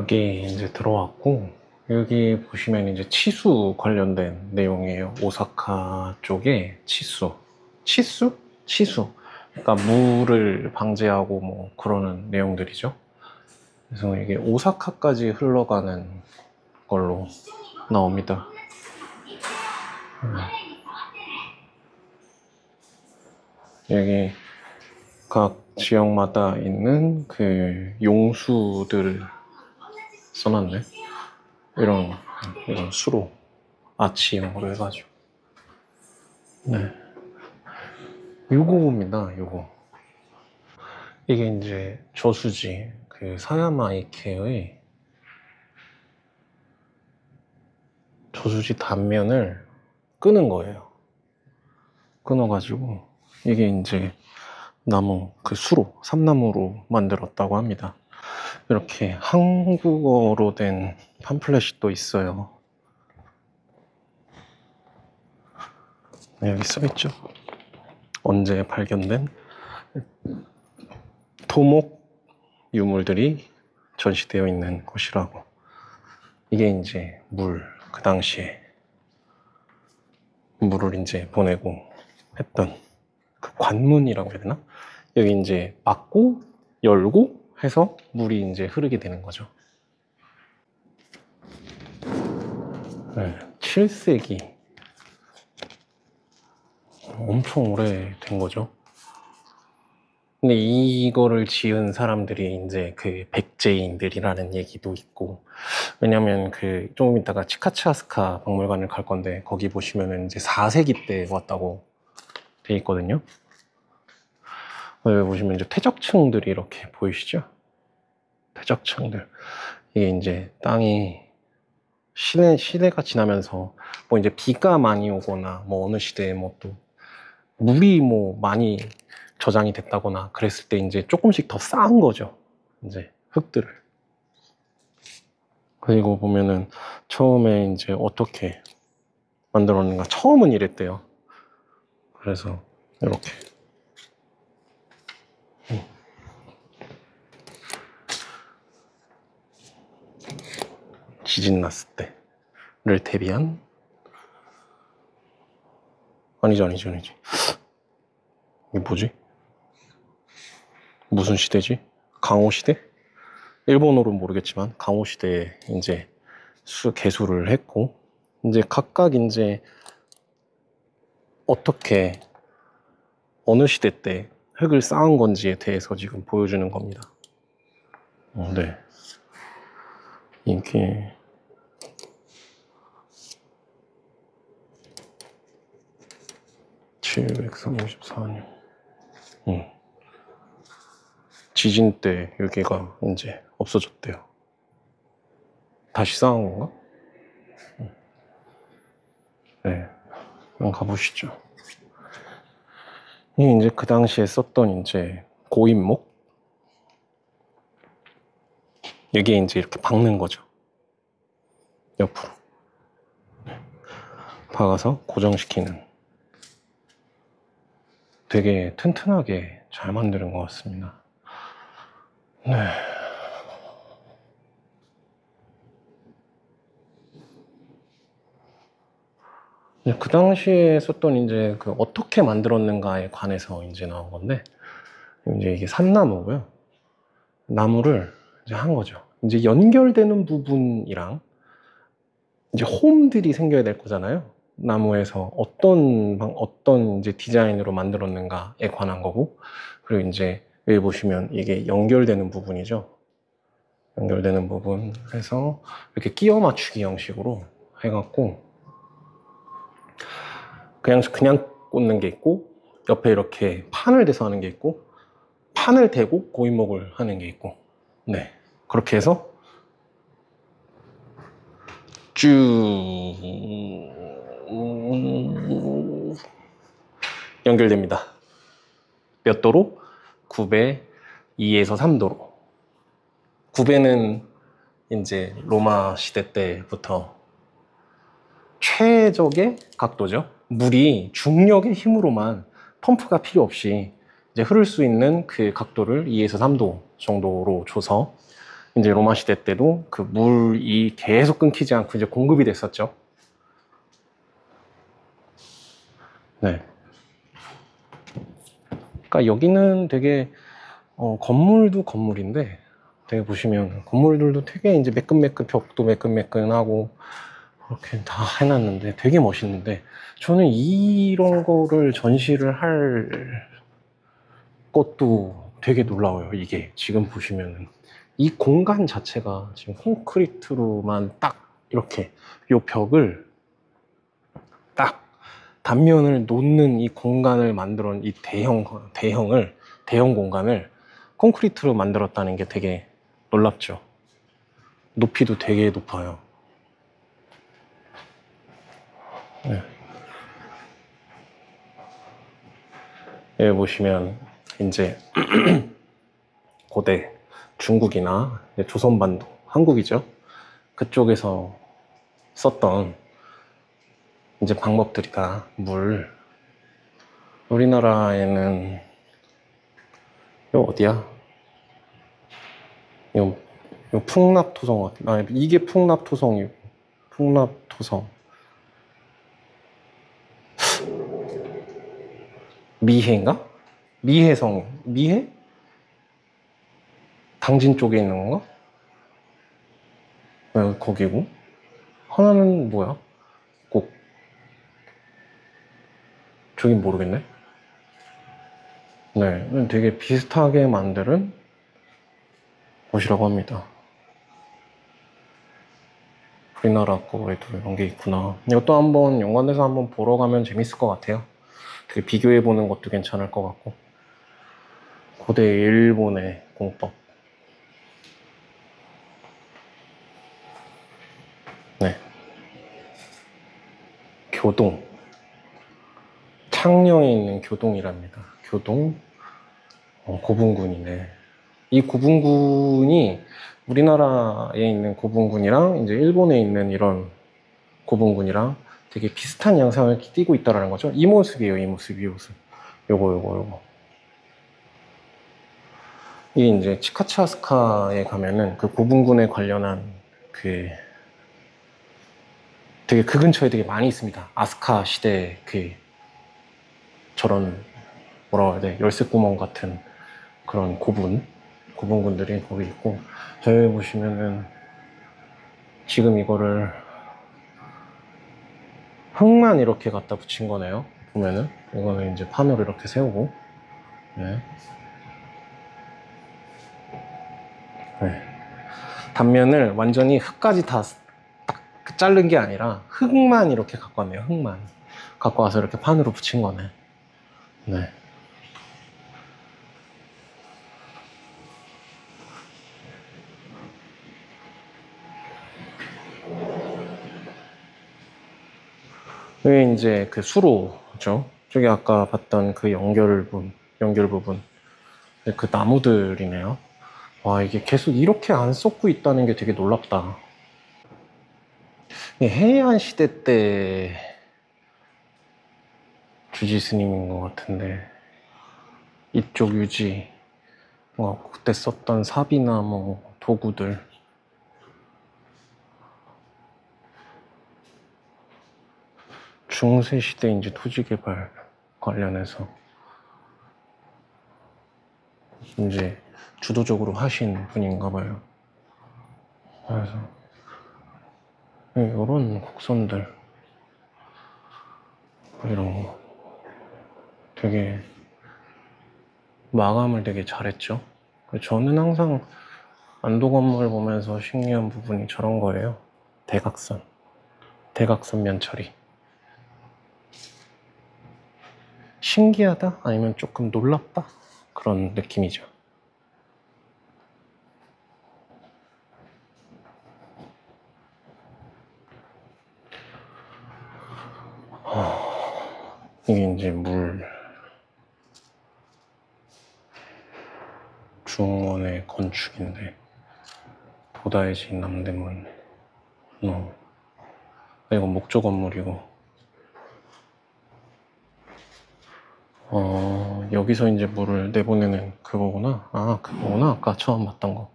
여기 이제 들어왔고, 여기 보시면 이제 치수 관련된 내용이에요. 오사카 쪽에 치수. 치수? 치수. 그러니까 물을 방제하고 뭐 그러는 내용들이죠. 그래서 이게 오사카까지 흘러가는 걸로 나옵니다. 여기 각 지역마다 있는 그 용수들을 써놨네. 이런 수로 아치형으로 해가지고. 네. 요거입니다. 요거. 이게 이제 저수지 그 사야마 이케의 저수지 단면을 끄는 거예요. 끊어가지고 이게 이제 나무 그 수로 삼나무로 만들었다고 합니다. 이렇게 한국어로 된 팜플렛이 또 있어요. 네, 여기 써있죠. 언제 발견된 토목 유물들이 전시되어 있는 곳이라고. 이게 이제 그 당시에 물을 이제 보내고 했던 그 관문이라고 해야 되나? 여기 이제 막고 열고 해서 물이 이제 흐르게 되는 거죠. 네, 7세기. 엄청 오래된 거죠. 근데 이거를 지은 사람들이 이제 그 백제인들이라는 얘기도 있고, 왜냐면 그 조금 이따가 치카치아스카 박물관을 갈 건데 거기 보시면은 이제 4세기 때 왔다고 돼 있거든요. 여기 보시면 이제 퇴적층들이 이렇게 보이시죠? 퇴적층들. 이게 이제 땅이 시대가 지나면서 뭐 이제 비가 많이 오거나 뭐 어느 시대에 뭐 또 물이 뭐 많이 저장이 됐다거나 그랬을 때 이제 조금씩 더 쌓은 거죠. 이제 흙들을. 그리고 보면은 처음에 이제 어떻게 만들었는가. 처음은 이랬대요. 그래서 이렇게. 지진 났을 때를 대비한. 아니지. 이게 뭐지? 무슨 시대지? 강호 시대? 일본어로는 모르겠지만 강호 시대에 이제 개수를 했고, 이제 각각 이제 어떻게 어느 시대 때 흙을 쌓은 건지에 대해서 지금 보여주는 겁니다. 네. 이게 734년. 지진 때 여기가 이제 없어졌대요. 다시 쌓은 건가? 네. 한번 가보시죠. 이게 이제 그 당시에 썼던 이제 고인목. 여기에 이제 이렇게 박는 거죠. 옆으로. 박아서 고정시키는. 되게 튼튼하게 잘 만드는 것 같습니다. 네. 그 당시에 썼던 이제 그 어떻게 만들었는가에 관해서 이제 나온 건데, 이제 이게 산나무고요. 나무를 이제 한 거죠. 이제 연결되는 부분이랑 이제 홈들이 생겨야 될 거잖아요. 나무에서 어떤 이제 디자인으로 만들었는가에 관한 거고, 그리고 이제 여기 보시면 이게 연결되는 부분이죠. 연결되는 부분 해서 이렇게 끼워 맞추기 형식으로 해갖고 그냥 꽂는 게 있고, 옆에 이렇게 판을 대서 하는 게 있고, 판을 대고 고인목을 하는 게 있고, 네, 그렇게 해서 쭉 연결됩니다. 몇 도로? 9배 2에서 3도로. 9배는 이제 로마 시대 때부터 최적의 각도죠. 물이 중력의 힘으로만 펌프가 필요 없이 이제 흐를 수 있는 그 각도를 2에서 3도 정도로 줘서 이제 로마 시대 때도 그 물이 계속 끊기지 않고 이제 공급이 됐었죠. 네. 그러니까 여기는 되게 건물도 건물인데 되게 보시면 건물들도 되게 이제 매끈매끈 벽도 매끈매끈하고 그렇게 다 해놨는데 되게 멋있는데 저는 이런 거를 전시를 할 것도 되게 놀라워요. 이게 지금 보시면은 이 공간 자체가 지금 콘크리트로만 딱 이렇게 이 벽을 딱 단면을 놓는 이 공간을 만들어 이 대형 공간을 콘크리트로 만들었다는 게 되게 놀랍죠. 높이도 되게 높아요. 네. 여기 보시면 이제 고대 중국이나 조선반도, 한국이죠. 그쪽에서 썼던 이제 방법들이다. 우리나라에는 요 어디야? 요 풍납토성, 이게 풍납토성이고 풍납토성 미해인가? 미해? 당진 쪽에 있는 건가? 네, 거기고 하나는 뭐야? 꼭 저긴 모르겠네. 네, 되게 비슷하게 만드는 곳이라고 합니다. 우리나라 거에도 이런 게 있구나. 이것도 한번 연관돼서 한번 보러 가면 재밌을 것 같아요. 되게 비교해보는 것도 괜찮을 것 같고. 고대 일본의 공법. 네. 교동. 창녕에 있는 교동이랍니다. 교동. 고분군이네. 이 고분군이 우리나라에 있는 고분군이랑 이제 일본에 있는 이런 고분군이랑 되게 비슷한 양상을 띠고 있다는 거죠. 이 모습이에요, 이 모습. 요거. 이게 이제 치카치아스카에 가면은 그 고분군에 관련한 그 되게 그 근처에 되게 많이 있습니다. 아스카 시대 그 저런 뭐라고 해야 돼? 열쇠구멍 같은 그런 고분군들이 거기 있고 저기 보시면은 지금 이거를 흙만 이렇게 갖다 붙인 거네요. 보면은 이거는 이제 판으로 이렇게 세우고 네. 네. 단면을 완전히 흙까지 다 딱 자른 게 아니라 흙만 이렇게 갖고 왔네요. 흙만 갖고 와서 이렇게 판으로 붙인 거네. 네. 여기 이제 그 수로죠. 저기 아까 봤던 그 연결 부분. 그 나무들이네요. 와, 이게 계속 이렇게 안 썩고 있다는 게 되게 놀랍다. 해안 시대 때 주지 스님인 것 같은데 이쪽 유지 그때 썼던 삽이나 뭐 도구들 중세 시대 이제 토지 개발 관련해서 이제 주도적으로 하신 분인가 봐요. 그래서 이런 곡선들 이런 거 되게 마감을 되게 잘했죠. 저는 항상 안도 건물 보면서 신기한 부분이 저런 거예요. 대각선 면 처리. 신기하다? 아니면 조금 놀랍다? 그런 느낌이죠. 이게 이제 중원의 건축인데 보다의 지 남대문 이건 목조 건물이고 여기서 이제 물을 내보내는 그거구나. 그거구나. 아까 처음 봤던 거.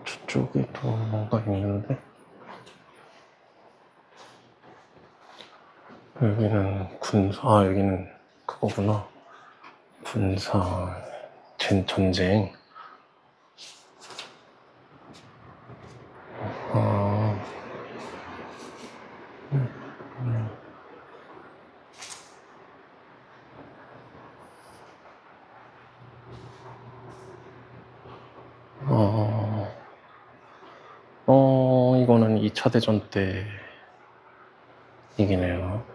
저쪽에도 뭔가 있는데 여기는 여기는 그거구나. 군사 전쟁. 아, 이거는 2차 대전 때 얘기네요.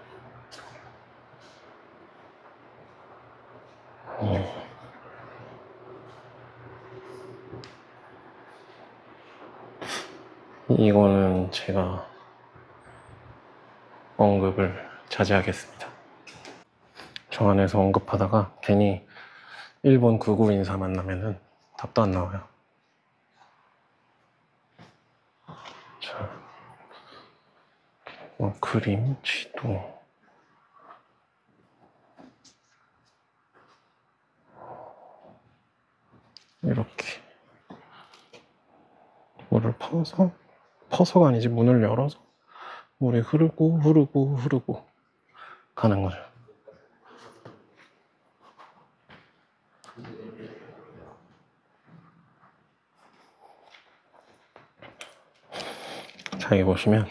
이거는 제가 언급을 자제하겠습니다. 저 안에서 언급하다가 괜히 일본 극우 인사 만나면은 답도 안 나와요. 자, 그림, 지도. 이렇게 물을 퍼서가 아니지, 문을 열어서 물이 흐르고 가는 거죠. 자, 여기 보시면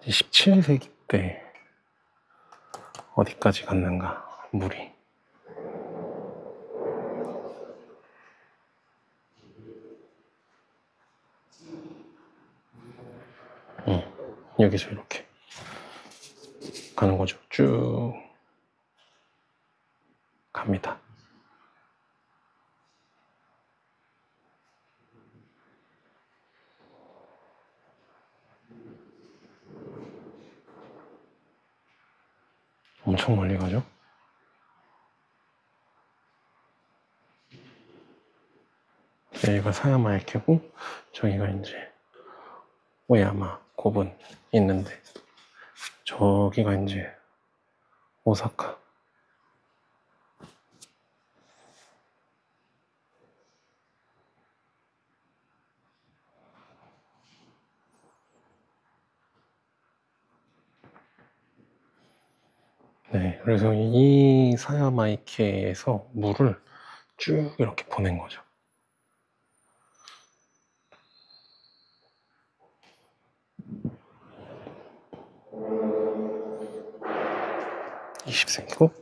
17세기 때 어디까지 갔는가, 물이. 여기서 이렇게 가는 거죠. 쭉 갑니다. 엄청 멀리 가죠. 여기가 사야마에케고 저기가 이제 오야마 고분 있는데 저기가 이제 오사카. 네, 그래서 이 사야마이케에서 물을 쭉 이렇게 보낸 거죠. 20세기고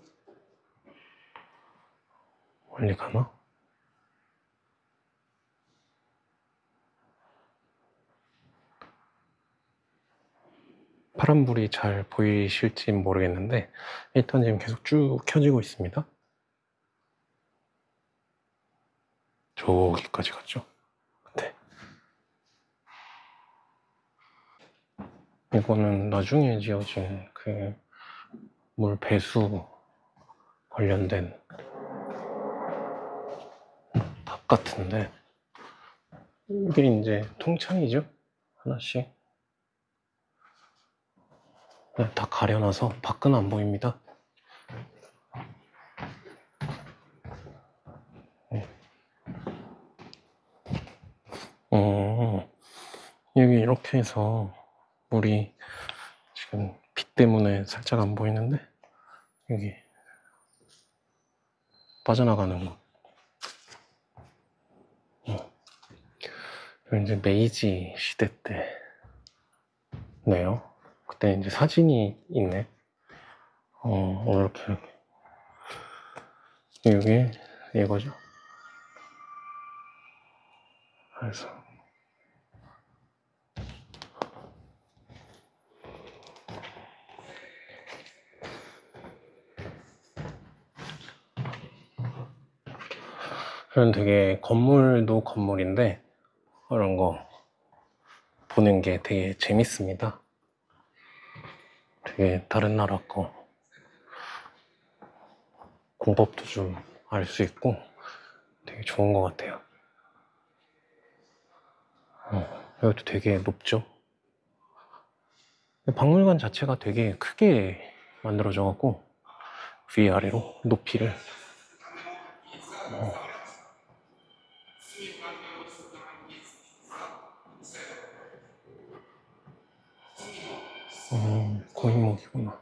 멀리 가나? 파란불이 잘 보이실지 모르겠는데 일단 지금 계속 쭉 켜지고 있습니다. 저기까지 갔죠. 네. 이거는 나중에 지어진 그 물 배수 관련된 탑 같은데 이게 이제 통창이죠. 하나씩. 네, 다 가려놔서 밖은 안 보입니다. 여기 이렇게 해서 물이 지금 빛 때문에 살짝 안 보이는데 여기 빠져나가는 거. 이제 메이지 시대 때네요. 그때 이제 사진이 있네. 이렇게 여기 이거죠. 그래서 저는 되게 건물도 건물인데 이런 거 보는 게 되게 재밌습니다. 되게 다른 나라 거 공법도 좀 알 수 있고 되게 좋은 것 같아요. 이것도 되게 높죠. 박물관 자체가 되게 크게 만들어져 갖고 위아래로 높이를 고인목이구나.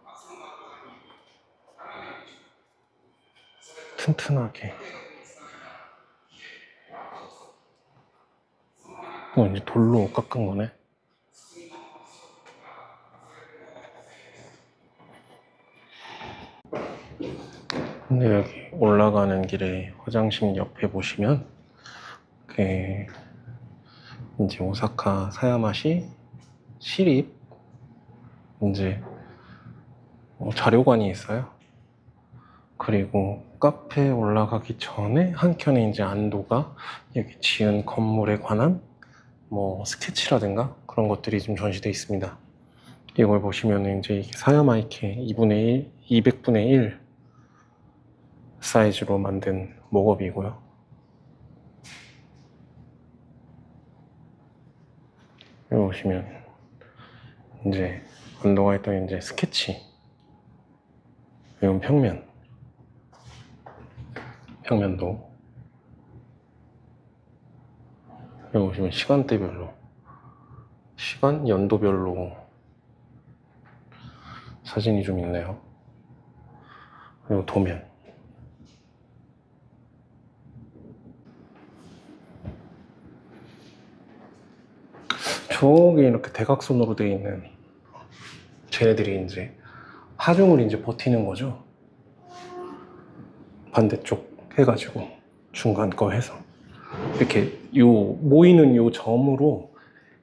튼튼하게. 이제 돌로 깎은 거네. 근데 여기 올라가는 길에 화장실 옆에 보시면 이제 오사카 사야마시 시립 이제 자료관이 있어요. 그리고 카페에 올라가기 전에 한켠에 이제 안도가 여기 지은 건물에 관한 뭐 스케치라든가 그런 것들이 좀 전시되어 있습니다. 이걸 보시면 이제 사야마이케 2분의 1, 200분의 1 사이즈로 만든 목업이고요. 여기 보시면 이제 안도가 했던 이제 스케치, 이건 평면도. 여기 보시면 시간대별로, 시간 연도별로 사진이 좀 있네요. 그리고 도면. 저기 이렇게 대각선으로 되어 있는 쟤네들이 이제 하중을 이제 버티는 거죠. 반대쪽 해가지고 중간 거 해서 이렇게 모이는 요 점으로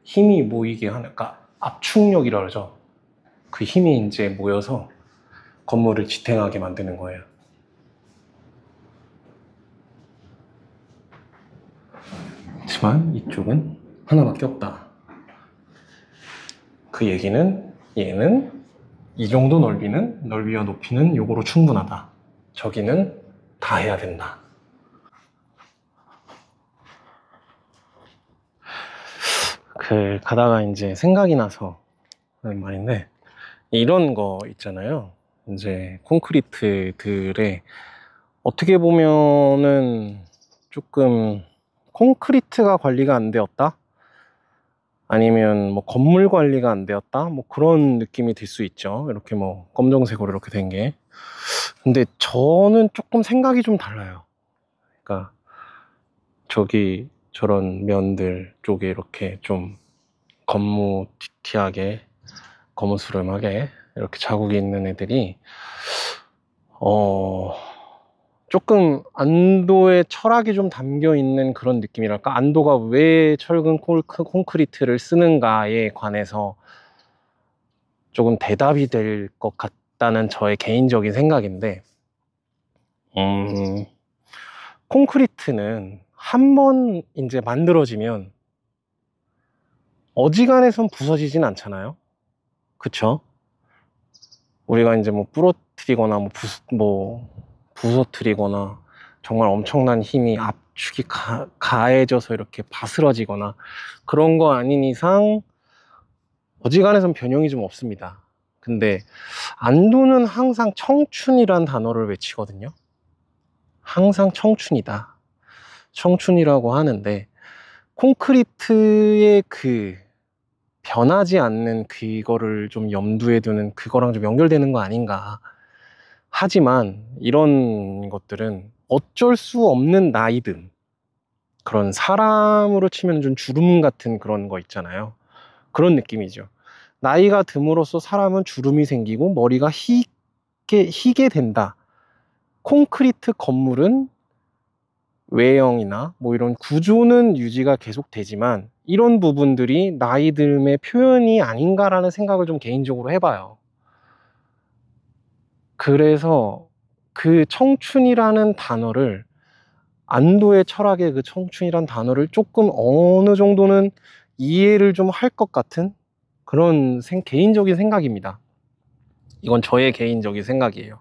힘이 모이게 하는, 그러니까 압축력이라 그러죠. 그 힘이 이제 모여서 건물을 지탱하게 만드는 거예요. 하지만 이쪽은 하나밖에 없다. 그 얘기는 얘는 이 정도 넓이와 높이는 요거로 충분하다. 저기는 다 해야 된다. 가다가 이제 생각이 나서 하는 말인데, 이런 거 있잖아요. 이제 콘크리트들의 어떻게 보면은 조금 콘크리트가 관리가 안 되었다? 아니면 뭐 건물 관리가 안 되었다? 뭐 그런 느낌이 들 수 있죠. 이렇게 뭐 검정색으로 이렇게 된 게. 근데 저는 조금 생각이 좀 달라요. 그러니까 저기 저런 면들 쪽에 이렇게 좀 거무튀튀하게, 거무스름하게 이렇게 자국이 있는 애들이 조금 안도의 철학이 좀 담겨 있는 그런 느낌이랄까? 안도가 왜 철근 콘크리트를 쓰는가에 관해서 조금 대답이 될 것 같다는 저의 개인적인 생각인데, 콘크리트는 한 번 이제 만들어지면 어지간해선 부서지진 않잖아요. 그쵸? 우리가 이제 뭐 부러뜨리거나 부서뜨리거나 정말 엄청난 힘이 압축이 가해져서 이렇게 바스러지거나 그런 거 아닌 이상 어지간해선 변형이 좀 없습니다. 근데 안도는 항상 청춘이란 단어를 외치거든요. 항상 청춘이다, 청춘이라고 하는데, 콘크리트의 그 변하지 않는 그거를 좀 염두에 두는, 그거랑 좀 연결되는 거 아닌가. 하지만 이런 것들은 어쩔 수 없는 나이든, 그런 사람으로 치면 좀 주름 같은 그런 거 있잖아요. 그런 느낌이죠. 나이가 듦으로써 사람은 주름이 생기고 머리가 희게 된다. 콘크리트 건물은 외형이나 뭐 이런 구조는 유지가 계속 되지만 이런 부분들이 나이 듦의 표현이 아닌가라는 생각을 좀 개인적으로 해봐요. 그래서 그 청춘이라는 단어를, 안도의 철학의 그 청춘이란 단어를 조금 어느 정도는 이해를 좀 할 것 같은 그런 개인적인 생각입니다. 이건 저의 개인적인 생각이에요.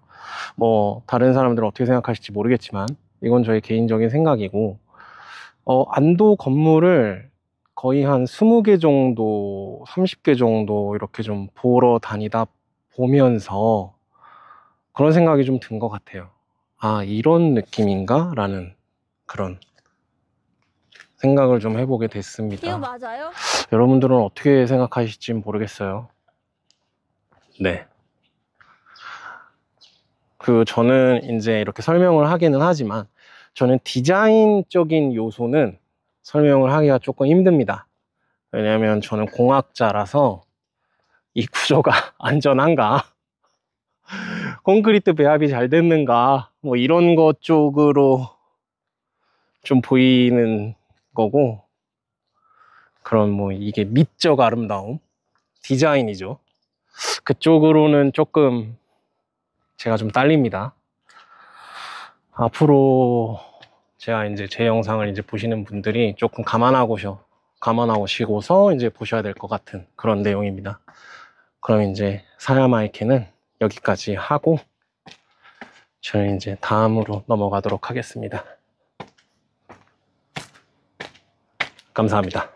뭐 다른 사람들은 어떻게 생각하실지 모르겠지만 이건 저의 개인적인 생각이고, 안도 건물을 거의 한 20개 정도, 30개 정도 이렇게 좀 보러 다니다 보면서 그런 생각이 좀 든 것 같아요. 아, 이런 느낌인가? 라는 그런 생각을 좀 해보게 이거 됐습니다. 맞아요? 여러분들은 어떻게 생각하실지 모르겠어요. 네. 저는 이제 이렇게 설명을 하기는 하지만 저는 디자인적인 요소는 설명을 하기가 조금 힘듭니다. 왜냐하면 저는 공학자라서 이 구조가 안전한가? 콘크리트 배합이 잘 됐는가? 뭐 이런 것 쪽으로 좀 보이는 거고, 그런 뭐 이게 미적 아름다움, 디자인이죠. 그쪽으로는 조금 제가 좀 딸립니다. 앞으로 제가 이제 제 영상을 이제 보시는 분들이 조금 감안하시고서 이제 보셔야 될 것 같은 그런 내용입니다. 그럼 이제 사야마이케는 여기까지 하고 저는 이제 다음으로 넘어가도록 하겠습니다. 감사합니다.